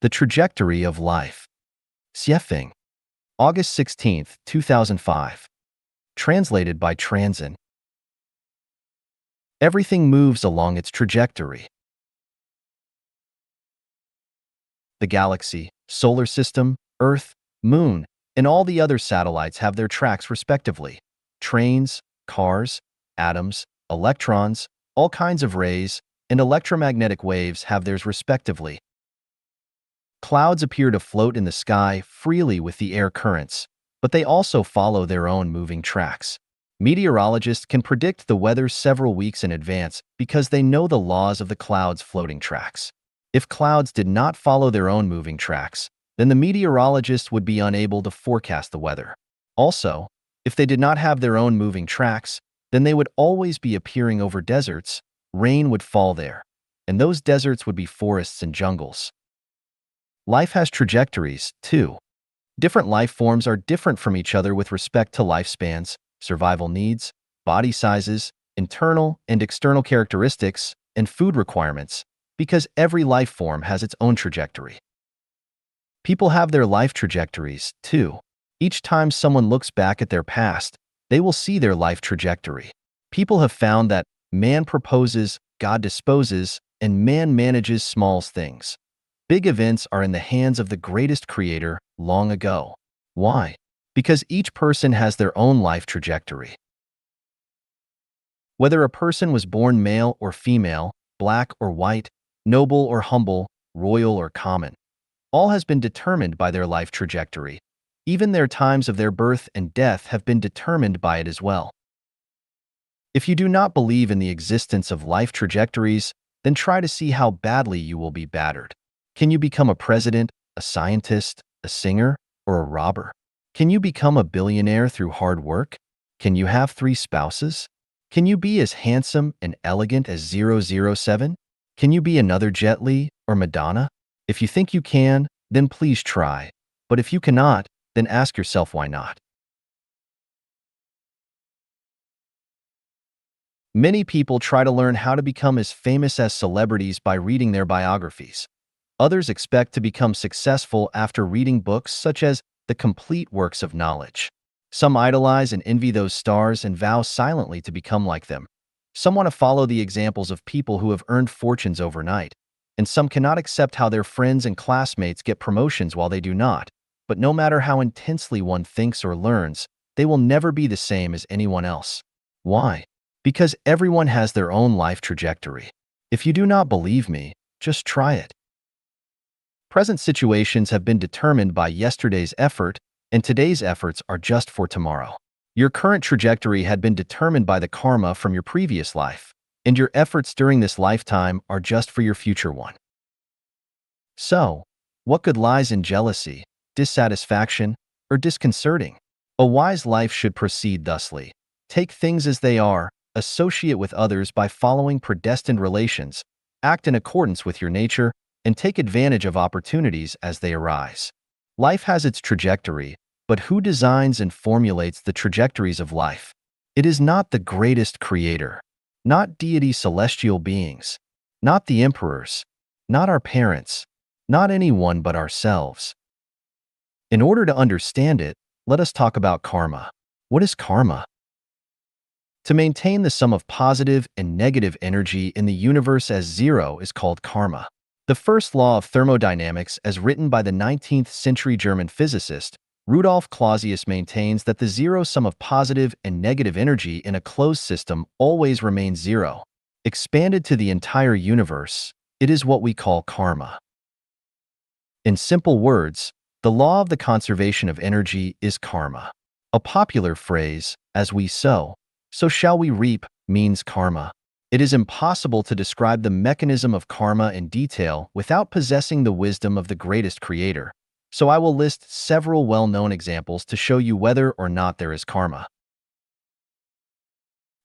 The Trajectory of Life. Xiefeng. August 16, 2005. Translated by Transin. Everything moves along its trajectory. The galaxy, solar system, Earth, Moon, and all the other satellites have their tracks respectively. Trains, cars, atoms, electrons, all kinds of rays, and electromagnetic waves have theirs respectively. Clouds appear to float in the sky freely with the air currents, but they also follow their own moving tracks. Meteorologists can predict the weather several weeks in advance because they know the laws of the clouds' floating tracks. If clouds did not follow their own moving tracks, then the meteorologists would be unable to forecast the weather. Also, if they did not have their own moving tracks, then they would always be appearing over deserts, rain would fall there, and those deserts would be forests and jungles. Life has trajectories, too. Different life forms are different from each other with respect to lifespans, survival needs, body sizes, internal and external characteristics, and food requirements, because every life form has its own trajectory. People have their life trajectories, too. Each time someone looks back at their past, they will see their life trajectory. People have found that man proposes, God disposes, and man manages small things. Big events are in the hands of the greatest creator long ago. Why? Because each person has their own life trajectory. Whether a person was born male or female, black or white, noble or humble, royal or common, all has been determined by their life trajectory. Even their times of their birth and death have been determined by it as well. If you do not believe in the existence of life trajectories, then try to see how badly you will be battered. Can you become a president, a scientist, a singer, or a robber? Can you become a billionaire through hard work? Can you have 3 spouses? Can you be as handsome and elegant as 007? Can you be another Jet Li or Madonna? If you think you can, then please try. But if you cannot, then ask yourself why not. Many people try to learn how to become as famous as celebrities by reading their biographies. Others expect to become successful after reading books such as The Complete Works of Knowledge. Some idolize and envy those stars and vow silently to become like them. Some want to follow the examples of people who have earned fortunes overnight, and some cannot accept how their friends and classmates get promotions while they do not. But no matter how intensely one thinks or learns, they will never be the same as anyone else. Why? Because everyone has their own life trajectory. If you do not believe me, just try it. Present situations have been determined by yesterday's effort, and today's efforts are just for tomorrow. Your current trajectory had been determined by the karma from your previous life, and your efforts during this lifetime are just for your future one. So, what good lies in jealousy, dissatisfaction, or disconcerting? A wise life should proceed thusly. Take things as they are, associate with others by following predestined relations, act in accordance with your nature, and take advantage of opportunities as they arise. Life has its trajectory, but who designs and formulates the trajectories of life? It is not the greatest creator, not deity celestial beings, not the emperors, not our parents, not anyone but ourselves. In order to understand it, let us talk about karma. What is karma? To maintain the sum of positive and negative energy in the universe as zero is called karma. The first law of thermodynamics, as written by the 19th century German physicist, Rudolf Clausius, maintains that the zero sum of positive and negative energy in a closed system always remains zero. Expanded to the entire universe, it is what we call karma. In simple words, the law of the conservation of energy is karma. A popular phrase, as we sow, so shall we reap, means karma. It is impossible to describe the mechanism of karma in detail without possessing the wisdom of the greatest creator, so I will list several well-known examples to show you whether or not there is karma.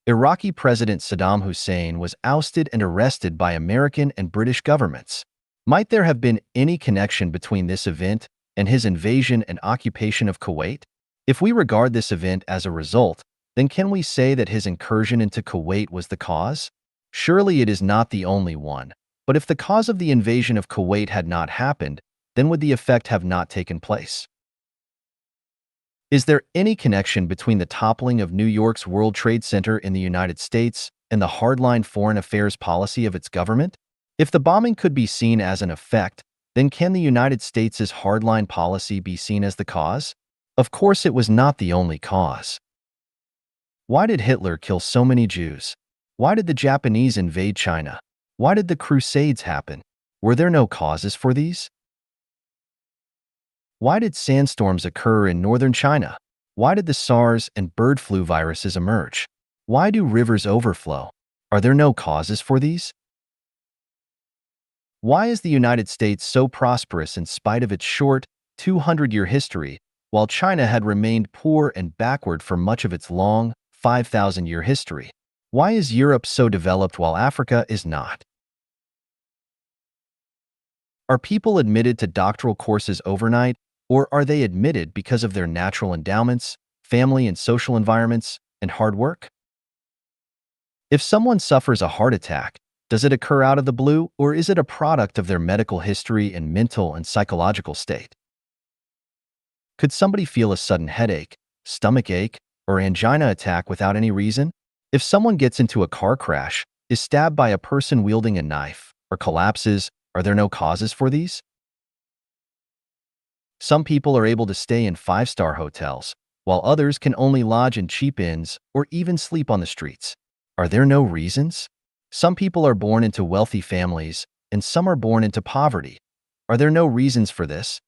Iraqi President Saddam Hussein was ousted and arrested by American and British governments. Might there have been any connection between this event and his invasion and occupation of Kuwait? If we regard this event as a result, then can we say that his incursion into Kuwait was the cause? Surely it is not the only one. But if the cause of the invasion of Kuwait had not happened, then would the effect have not taken place? Is there any connection between the toppling of New York's World Trade Center in the United States and the hardline foreign affairs policy of its government? If the bombing could be seen as an effect, then can the United States' hardline policy be seen as the cause? Of course, it was not the only cause. Why did Hitler kill so many Jews? Why did the Japanese invade China? Why did the Crusades happen? Were there no causes for these? Why did sandstorms occur in northern China? Why did the SARS and bird flu viruses emerge? Why do rivers overflow? Are there no causes for these? Why is the United States so prosperous in spite of its short, 200-year history, while China had remained poor and backward for much of its long, 5,000-year history? Why is Europe so developed while Africa is not? Are people admitted to doctoral courses overnight, or are they admitted because of their natural endowments, family and social environments, and hard work? If someone suffers a heart attack, does it occur out of the blue, or is it a product of their medical history and mental and psychological state? Could somebody feel a sudden headache, stomach ache, or angina attack without any reason? If someone gets into a car crash, is stabbed by a person wielding a knife, or collapses, are there no causes for these? Some people are able to stay in five-star hotels, while others can only lodge in cheap inns or even sleep on the streets. Are there no reasons? Some people are born into wealthy families, and some are born into poverty. Are there no reasons for this?